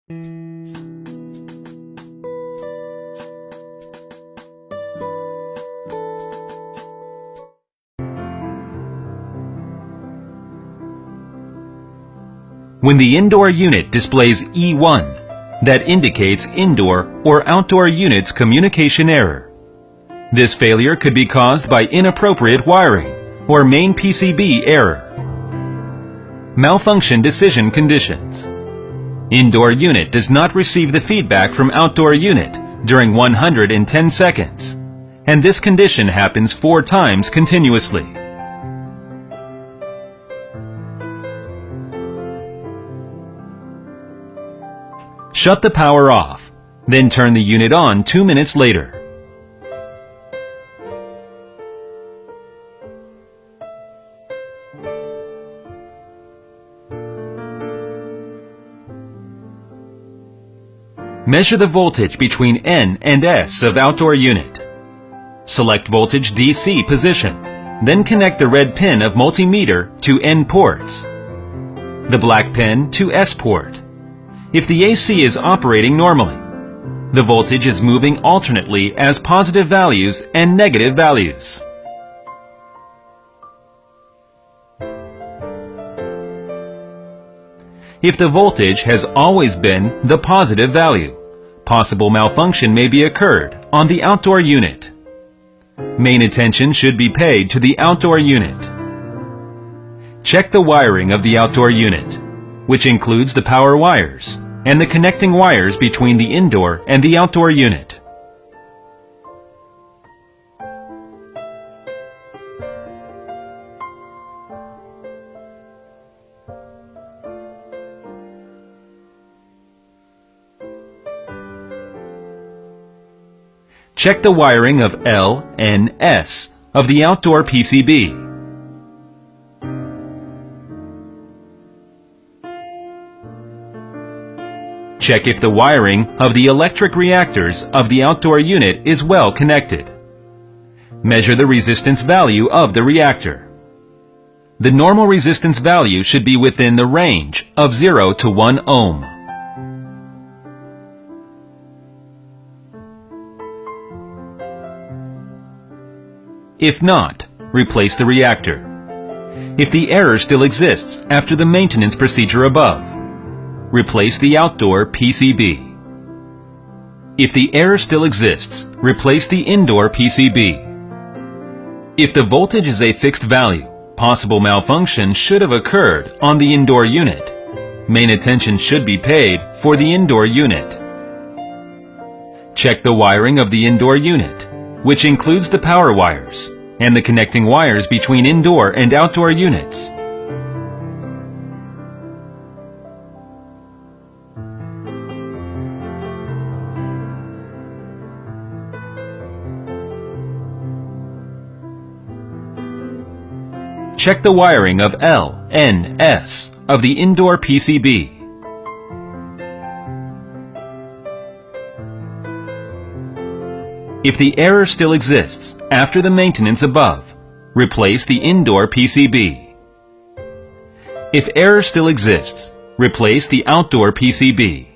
When the indoor unit displays E1, that indicates indoor or outdoor unit's communication error. This failure could be caused by inappropriate wiring or main PCB error. Malfunction decision conditions. Indoor unit does not receive the feedback from outdoor unit during 110 seconds, and this condition happens 4 times continuously. Shut the power off, then turn the unit on 2 minutes later. Measure the voltage between N and S of outdoor unit. Select voltage DC position, then connect the red pin of multimeter to N ports, the black pin to S port. If the AC is operating normally, the voltage is moving alternately as positive values and negative values. If the voltage has always been the positive value, possible malfunction may be occurred on the outdoor unit. Main attention should be paid to the outdoor unit. Check the wiring of the outdoor unit, which includes the power wires and the connecting wires between the indoor and the outdoor unit. Check the wiring of L and S of the outdoor PCB. Check if the wiring of the electric reactors of the outdoor unit is well connected. Measure the resistance value of the reactor. The normal resistance value should be within the range of 0 to 1 ohm. If not, replace the reactor. If the error still exists after the maintenance procedure above, replace the outdoor PCB. If the error still exists, replace the indoor PCB. If the voltage is a fixed value, possible malfunction should have occurred on the indoor unit. Main attention should be paid for the indoor unit. Check the wiring of the indoor unit, which includes the power wires and the connecting wires between indoor and outdoor units. Check the wiring of L and S of the indoor PCB. If the error still exists after the maintenance above, replace the indoor PCB. If error still exists, replace the outdoor PCB.